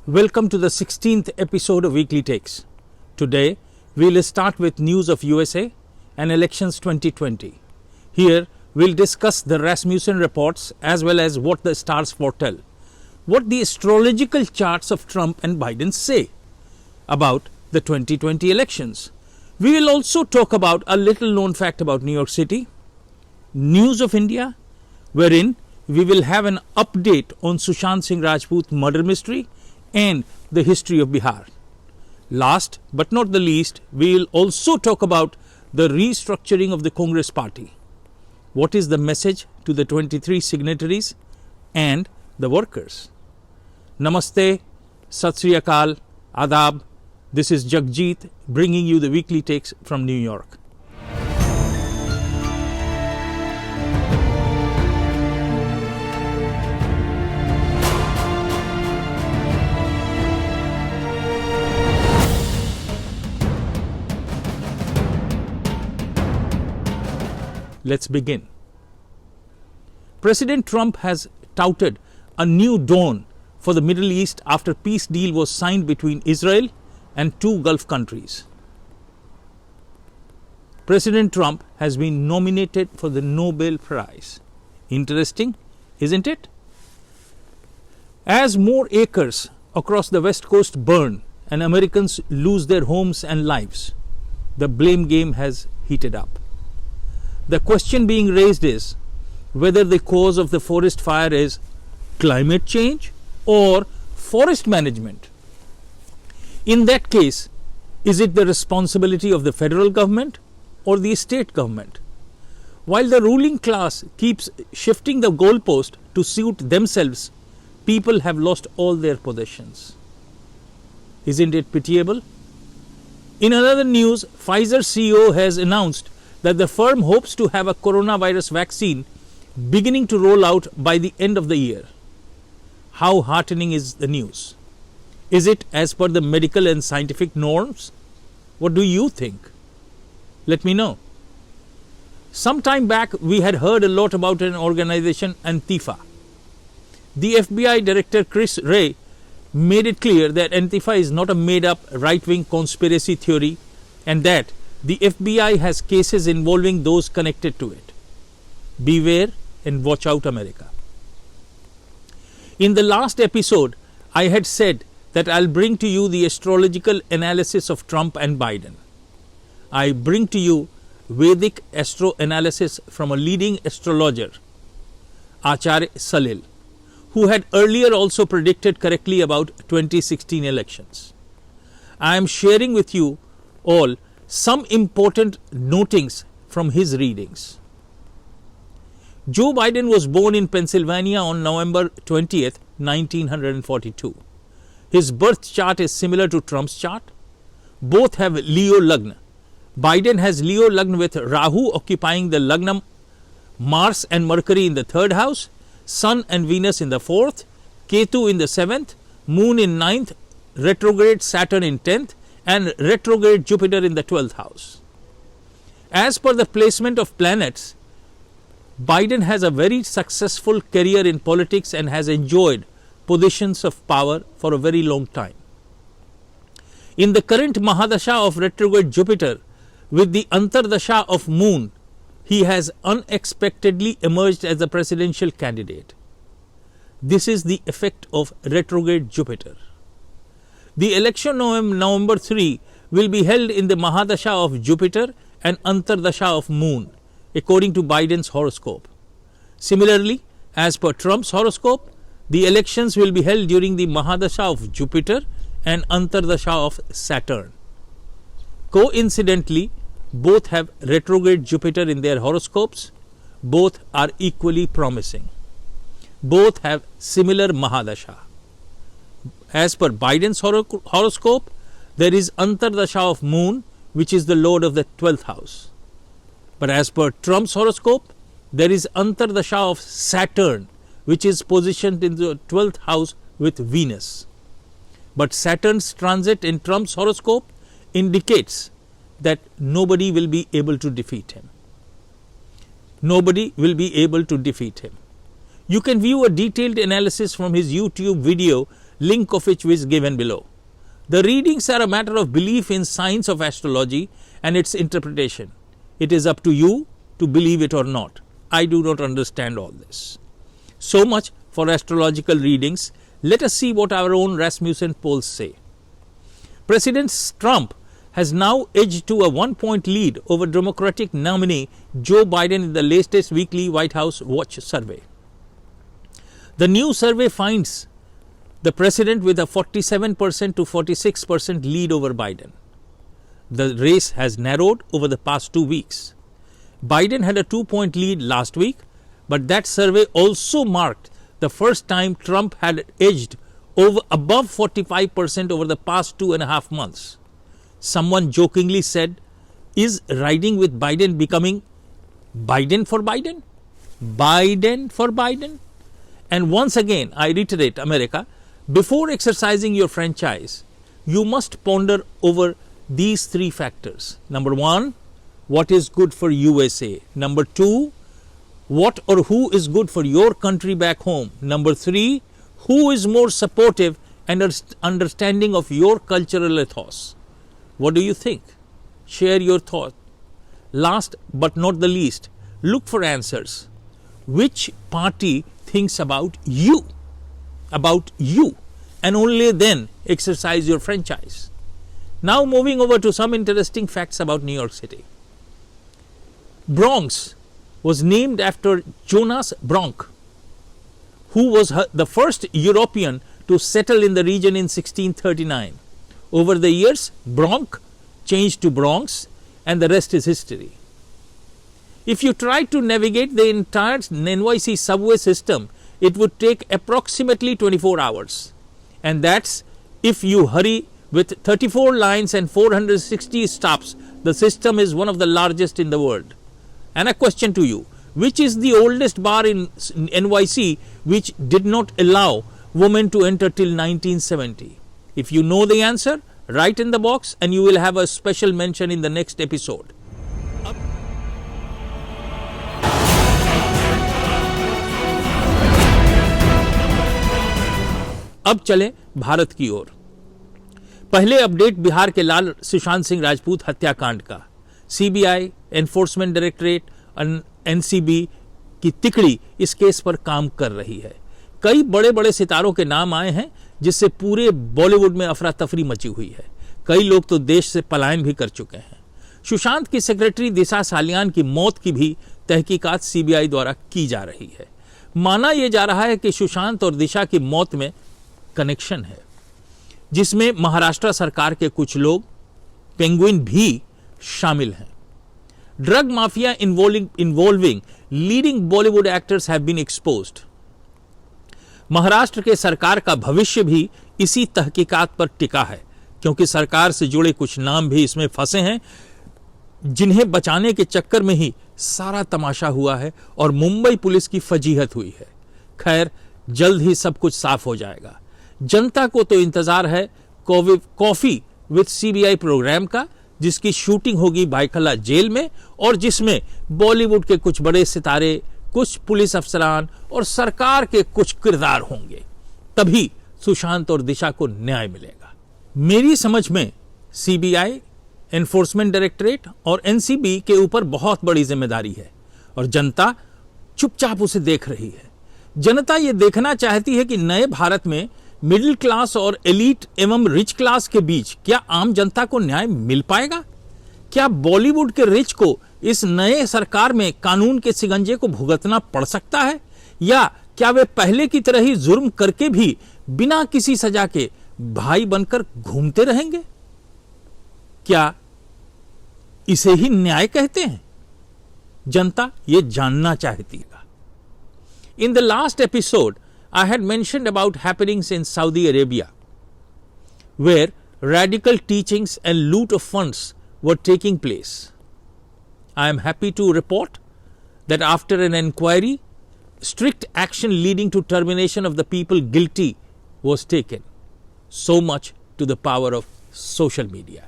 Welcome to the 16th episode of Weekly Takes. Today, we'll start with news of USA and elections 2020. Here, we'll discuss the Rasmussen reports as well as what the stars foretell. What the astrological charts of Trump and Biden say about the 2020 elections. We will also talk about a little known fact about New York City, news of India, wherein we will have an update on Sushant Singh Rajput murder mystery and the history of Bihar. Last but not the least, we will also talk about the restructuring of the Congress party. What is the message to the 23 signatories and the workers? Namaste, Sat Sri Akal, Adab. This is Jagjit bringing you the Weekly Takes from New York. Let's begin. President Trump has touted a new dawn for the Middle East after peace deal was signed between Israel and two Gulf countries. President Trump has been nominated for the Nobel Prize. Interesting, isn't it? As more acres across the West Coast burn and Americans lose their homes and lives, the blame game has heated up. The question being raised is whether the cause of the forest fire is climate change or forest management. In that case, is it the responsibility of the federal government or the state government? While the ruling class keeps shifting the goalpost to suit themselves, people have lost all their possessions. Isn't it pitiable? In another news, Pfizer CEO has announced that the firm hopes to have a coronavirus vaccine beginning to roll out by the end of the year. How heartening is the news? Is it as per the medical and scientific norms? What do you think? Let me know. Some time back, we had heard a lot about an organization, Antifa. The FBI Director Chris Wray made it clear that Antifa is not a made-up right-wing conspiracy theory and that the FBI has cases involving those connected to it. Beware and watch out, America. In the last episode, I had said that I'll bring to you the astrological analysis of Trump and Biden. I bring to you Vedic astro analysis from a leading astrologer, Acharya Salil, who had earlier also predicted correctly about 2016 elections. I am sharing with you all some important notings from his readings. Joe Biden was born in Pennsylvania on November 20th, 1942. His birth chart is similar to Trump's chart. Both have Leo Lagna. Biden has Leo Lagna with Rahu occupying the Lagnam, Mars and Mercury in the 3rd house, Sun and Venus in the 4th, Ketu in the 7th, Moon in 9th, retrograde Saturn in 10th, and retrograde Jupiter in the 12th house. As per the placement of planets, Biden has a very successful career in politics and has enjoyed positions of power for a very long time. In the current Mahadasha of retrograde Jupiter, with the Antardasha of Moon, he has unexpectedly emerged as a presidential candidate. This is the effect of retrograde Jupiter. The election on November 3 will be held in the Mahadasha of Jupiter and Antardasha of Moon, according to Biden's horoscope. Similarly, as per Trump's horoscope, the elections will be held during the Mahadasha of Jupiter and Antardasha of Saturn. Coincidentally, both have retrograde Jupiter in their horoscopes. Both are equally promising. Both have similar Mahadasha. As per Biden's horoscope, there is Antardasha of Moon, which is the lord of the 12th house. But as per Trump's horoscope, there is Antardasha of Saturn, which is positioned in the 12th house with Venus. But Saturn's transit in Trump's horoscope indicates that nobody will be able to defeat him. Nobody will be able to defeat him. You can view a detailed analysis from his YouTube video link of which is given below. The readings are a matter of belief in science of astrology and its interpretation. It is up to you to believe it or not. I do not understand all this. So much for astrological readings. Let us see what our own Rasmussen polls say. President Trump has now edged to a 1-point lead over Democratic nominee Joe Biden in the latest weekly White House Watch survey. The new survey finds the president with a 47% to 46% lead over Biden. The race has narrowed over the past 2 weeks. Biden had a 2-point lead last week, but that survey also marked the first time Trump had edged above 45% over the past 2.5 months. Someone jokingly said, is riding with Biden becoming Biden for Biden? Biden for Biden? And once again, I reiterate, America, before exercising your franchise, you must ponder over these 3 factors. Number 1, what is good for USA? Number 2, what or who is good for your country back home? Number 3, who is more supportive and understanding of your cultural ethos? What do you think? Share your thought. Last but not the least, look for answers. Which party thinks about you, and only then exercise your franchise. Now moving over to some interesting facts about New York City. Bronx was named after Jonas Bronk, who was the first European to settle in the region in 1639. Over the years, Bronk changed to Bronx, and the rest is history. If you try to navigate the entire NYC subway system, it would take approximately 24 hours. And that's if you hurry with 34 lines and 460 stops. The system is one of the largest in the world. And a question to you, which is the oldest bar in NYC which did not allow women to enter till 1970? If you know the answer, write in the box and you will have a special mention in the next episode. अब चलें भारत की ओर। पहले update Bihar के लाल सुशांत सिंह राजपूत हत्याकांड का। CBI, enforcement directorate और NCB की तिकड़ी इस केस पर काम कर रही है। कई बड़े बड़े सितारों के नाम आए हैं, जिससे पूरे बॉलीवुड में अफरा तफरी मची हुई है। कई लोग तो देश से पलायन भी कर चुके हैं। सुशांत की सेक्रेटरी दिशा सालियान की मौत की भी तहकीकात सीबीआई द्वारा की जा रही है। माना यह जा रहा है कि सुशांत और दिशा की मौत में कनेक्शन है, जिसमें महाराष्ट्र सरकार के कुछ लोग, पेंगुइन भी शामिल हैं। Drug mafia involving leading Bollywood actors have been exposed. Maharashtra के सरकार का भविष्य भी इसी तहकीकात पर टिका है, क्योंकि सरकार से जुड़े कुछ नाम भी इसमें फंसे हैं, जिन्हें बचाने के चक्कर में ही सारा तमाशा हुआ है और मुंबई पुलिस की फजीहत हुई है। खैर, जल्द ही सब कुछ साफ हो जाएगा। जनता को तो इंतजार है कॉफी विद सीबीआई प्रोग्राम का, जिसकी शूटिंग होगी भायखला जेल में और जिसमें बॉलीवुड के कुछ बड़े सितारे, कुछ पुलिस अफसरान और सरकार के कुछ किरदार होंगे। तभी सुशांत और दिशा को न्याय मिलेगा। मेरी समझ में सीबीआई, एनफोर्समेंट डायरेक्टरेट और एनसीबी के ऊपर बहुत बड़ी जिम्मेदारी है और जनता चुपचाप उसे देख रही है। जनता ये देखना चाहती है कि नए भारत में मिडिल क्लास और एलीट एवं रिच क्लास के बीच क्या आम जनता को न्याय मिल पाएगा? क्या बॉलीवुड के रिच को इस नए सरकार में कानून के सिगंजे को भुगतना पड़ सकता है, या क्या वे पहले की तरह ही जुर्म करके भी बिना किसी सजा के भाई बनकर घूमते रहेंगे? क्या इसे ही न्याय कहते हैं? जनता ये जानना चाहती है। In the last episode, I had mentioned about happenings in Saudi Arabia, where radical teachings and loot of funds were taking place. I am happy to report that after an inquiry, strict action leading to termination of the people guilty was taken. So much to the power of social media.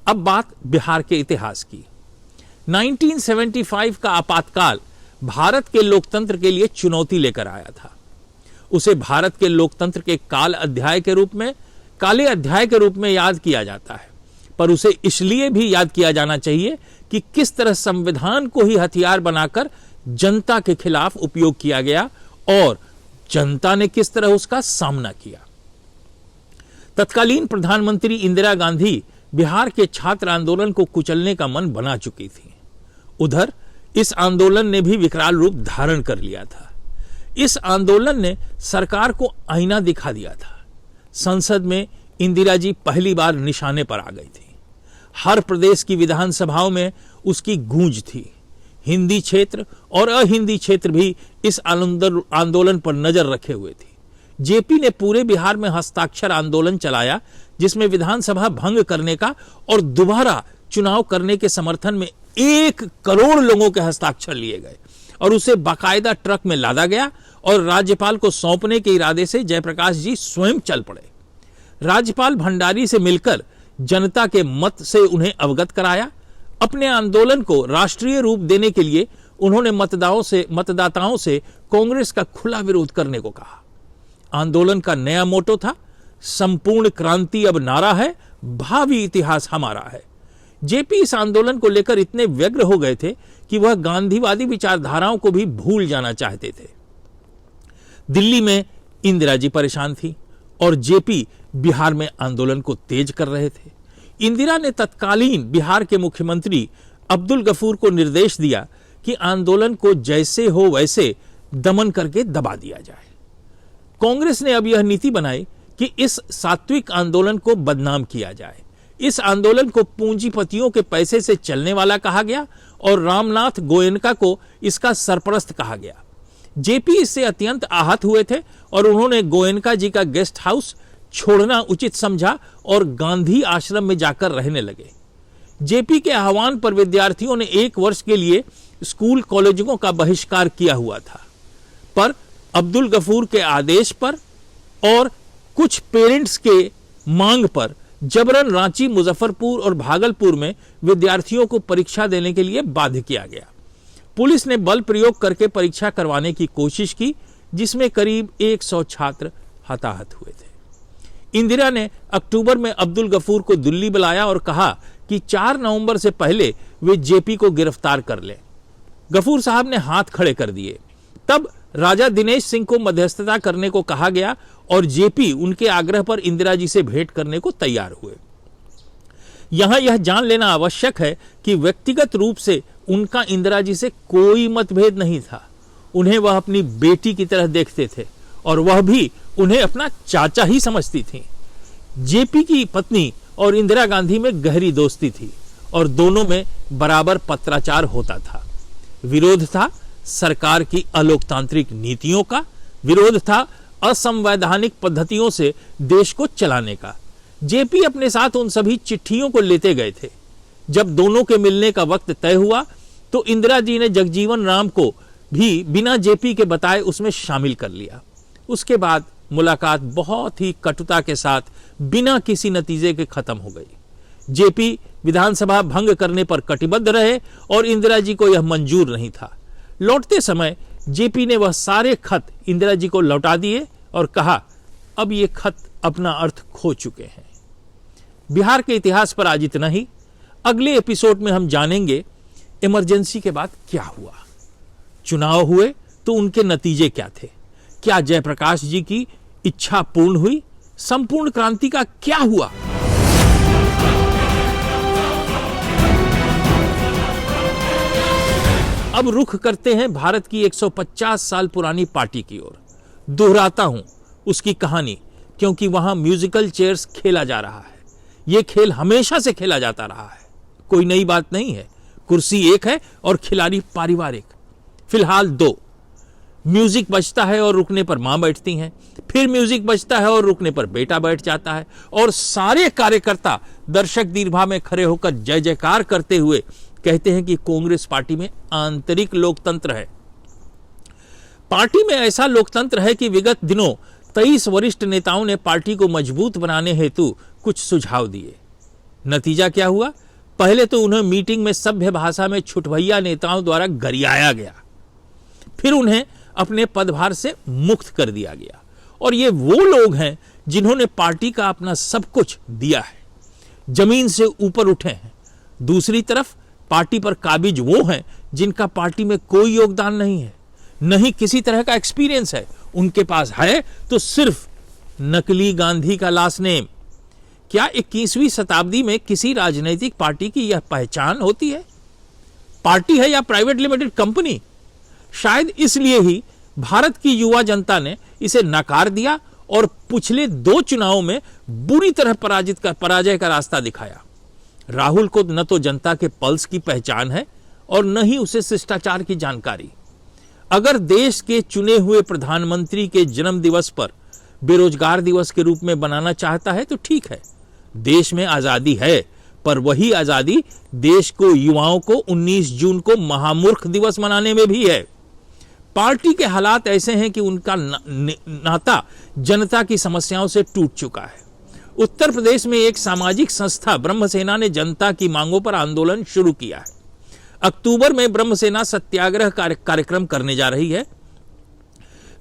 अब बात बिहार के इतिहास की। 1975 का आपातकाल भारत के लोकतंत्र के लिए चुनौती लेकर आया था। उसे भारत के लोकतंत्र के काले अध्याय के रूप में याद किया जाता है, पर उसे इसलिए भी याद किया जाना चाहिए कि किस तरह संविधान को ही हथियार बनाकर जनता के खिलाफ उपयोग किया गया और जनता ने किस तरह उसका सामना किया। तत्कालीन प्रधानमंत्री इंदिरा गांधी बिहार के छात्र आंदोलन को कुचलने का मन बना चुकी थी। उधर इस आंदोलन ने भी विकराल रूप धारण कर लिया था। इस आंदोलन ने सरकार को आईना दिखा दिया था। संसद में इंदिरा जी पहली बार निशाने पर आ गई थी। हर प्रदेश की विधानसभाओं में उसकी गूंज थी। हिंदी क्षेत्र और अहिंदी क्षेत्र भी इस आंदोलन पर नजर रखे हुए थे। जेपी ने पूरे बिहार में हस्ताक्षर आंदोलन चलाया, जिसमें विधानसभा भंग करने का और दोबारा चुनाव करने के समर्थन में 1 करोड़ लोगों के हस्ताक्षर लिए गए और उसे बाकायदा ट्रक में लादा गया और राज्यपाल को सौंपने के इरादे से जयप्रकाश जी स्वयं चल पड़े। राज्यपाल भंडारी से मिलकर जनता के मत से उन्हें अवगत कराया। अपने आंदोलन को राष्ट्रीय रूप देने के लिए उन्होंने मतदाताओं से कांग्रेस का खुला विरोध करने को कहा। आंदोलन का नया मोटो था, संपूर्ण क्रांति अब नारा है, भावी इतिहास हमारा है। जेपी इस आंदोलन को लेकर इतने व्यग्र हो गए थे कि वह गांधीवादी विचारधाराओं को भी भूल जाना चाहते थे। दिल्ली में इंदिरा जी परेशान थी और जेपी बिहार में आंदोलन को तेज कर रहे थे। इंदिरा ने तत्कालीन बिहार के मुख्यमंत्री अब्दुल गफूर को निर्देश दिया कि आंदोलन को जैसे हो वैसे दमन करके दबा दिया जाए। कांग्रेस ने अब यह नीति बनाई कि इस सात्विक आंदोलन को बदनाम किया जाए। इस आंदोलन को पूंजीपतियों के पैसे से चलने वाला कहा गया और रामनाथ गोयनका को इसका सरपरस्त कहा गया। जेपी इससे अत्यंत आहत हुए थे और उन्होंने गोयनका जी का गेस्ट हाउस छोड़ना उचित समझा और गांधी आश्रम में जाकर रहने लगे। जेपी के आह्वान पर विद्यार्थियों ने 1 वर्ष के लिए स्कूल कॉलेजों का बहिष्कार किया हुआ था, पर अब्दुल गफूर के आदेश पर और कुछ पेरेंट्स के मांग पर जबरन रांची, मुजफ्फरपुर और भागलपुर में विद्यार्थियों को परीक्षा देने के लिए बाध्य किया गया। पुलिस ने बल प्रयोग करके परीक्षा करवाने की कोशिश की, जिसमें करीब 100 छात्र हताहत हुए थे। इंदिरा ने अक्टूबर में अब्दुल गफूर को दिल्ली बुलाया और कहा कि 4 नवंबर से पहले वे जेपी को गिरफ्तार कर लें। गफूर साहब ने हाथ खड़े कर दिए। तब राजा दिनेश सिंह को मध्यस्थता करने को कहा गया और जेपी उनके आग्रह पर इंदिरा जी से भेंट करने को तैयार हुए। यहां यह जान लेना आवश्यक है कि व्यक्तिगत रूप से उनका इंदिरा जी से कोई मतभेद नहीं था। उन्हें वह अपनी बेटी की तरह देखते थे और वह भी उन्हें अपना चाचा ही समझती थी। जेपी की पत्नी और इंदिरा गांधी में गहरी दोस्ती थी और दोनों में बराबर पत्राचार होता था। विरोध था सरकार की अलोकतांत्रिक नीतियों का, विरोध था असंवैधानिक पद्धतियों से देश को चलाने का। जेपी अपने साथ उन सभी चिट्ठियों को लेते गए थे। जब दोनों के मिलने का वक्त तय हुआ तो इंदिरा जी ने जगजीवन राम को भी बिना जेपी के बताए उसमें शामिल कर लिया। उसके बाद मुलाकात बहुत ही कटुता के साथ बिना किसी नतीजे के खत्म हो गई। जेपी विधानसभा भंग करने पर कटिबद्ध रहे और इंदिरा जी को यह मंजूर नहीं था। लौटते समय जेपी ने वह सारे खत इंदिरा जी को लौटा दिए और कहा, अब ये खत अपना अर्थ खो चुके हैं। बिहार के इतिहास पर आज इतना ही। अगले एपिसोड में हम जानेंगे इमरजेंसी के बाद क्या हुआ, चुनाव हुए तो उनके नतीजे क्या थे, क्या जयप्रकाश जी की इच्छा पूर्ण हुई, संपूर्ण क्रांति का क्या हुआ। अब रुख करते हैं भारत की 150 साल पुरानी पार्टी की ओर। दोहराता हूं उसकी कहानी, क्योंकि वहां म्यूजिकल चेयर्स खेला जा रहा है। यह खेल हमेशा से खेला जाता रहा है, कोई नई बात नहीं है। कुर्सी एक है और खिलाड़ी पारिवारिक, फिलहाल 2। म्यूजिक बजता है और रुकने पर मां बैठती हैं, फिर म्यूजिक बजता है और रुकने पर बेटा बैठ जाता है और सारे कार्यकर्ता दर्शक दीर्घा में खड़े होकर जय जयकार करते हुए कहते हैं कि कांग्रेस पार्टी में आंतरिक लोकतंत्र है। पार्टी में ऐसा लोकतंत्र है कि विगत दिनों 23 वरिष्ठ नेताओं ने पार्टी को मजबूत बनाने हेतु कुछ सुझाव दिए। नतीजा क्या हुआ? पहले तो उन्हें मीटिंग में सभ्य भाषा में छुटभैया नेताओं द्वारा गरियाया गया, फिर उन्हें अपने पदभार से मुक्त कर दिया गया। और ये वो लोग हैं जिन्होंने पार्टी का अपना सब कुछ दिया है, जमीन से ऊपर उठे हैं। दूसरी तरफ पार्टी पर काबिज वो हैं जिनका पार्टी में कोई योगदान नहीं है, नहीं किसी तरह का एक्सपीरियंस है, उनके पास है तो सिर्फ नकली गांधी का लास्ट नेम। क्या 21वीं शताब्दी में किसी राजनीतिक पार्टी की यह पहचान होती है? पार्टी है या प्राइवेट लिमिटेड कंपनी? शायद इसलिए ही भारत की युवा जनता ने इसे नकार दिया और पिछले 2 चुनावों में बुरी तरह पराजय का रास्ता दिखाया। राहुल को न तो जनता के पल्स की पहचान है और न ही उसे शिष्टाचार की जानकारी। अगर देश के चुने हुए प्रधानमंत्री के जन्म दिवस पर बेरोजगार दिवस के रूप में बनाना चाहता है तो ठीक है, देश में आजादी है, पर वही आजादी देश को, युवाओं को 19 जून को महामूर्ख दिवस मनाने में भी है। पार्टी के हालात ऐसे हैं कि उनका नाता जनता की समस्याओं से टूट चुका है। उत्तर प्रदेश में एक सामाजिक संस्था ब्रह्म सेना ने जनता की मांगों पर आंदोलन शुरू किया है। अक्टूबर में ब्रह्म सेना सत्याग्रह कार्यक्रम करने जा रही है।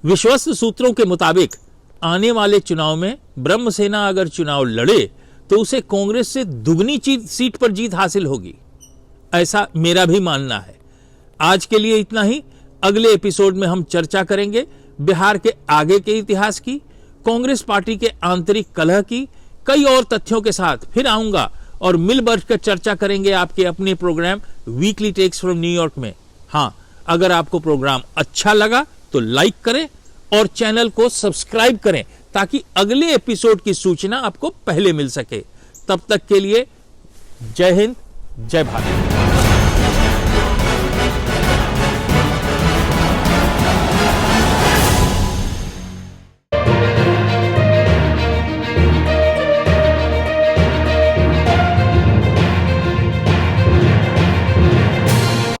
विश्वस्त सूत्रों के मुताबिक आने वाले चुनाव में ब्रह्म सेना अगर चुनाव लड़े तो उसे कांग्रेस से दुगनी सीट पर जीत हासिल होगी, ऐसा मेरा भी मानना है। आज के लिए इतना ही। अगले एपिसोड में हम चर्चा करेंगे बिहार के आगे के इतिहास की, कांग्रेस पार्टी के आंतरिक कलह की, कई और तथ्यों के साथ फिर आऊंगा और मिल बैठकर चर्चा करेंगे आपके अपने programme weekly takes from New York में। हाँ, अगर आपको प्रोग्राम अच्छा लगा तो लाइक करें और चैनल को सब्सक्राइब करें ताकि अगले एपिसोड की सूचना आपको पहले मिल सके। तब तक के लिए जय हिंद, जय भारत।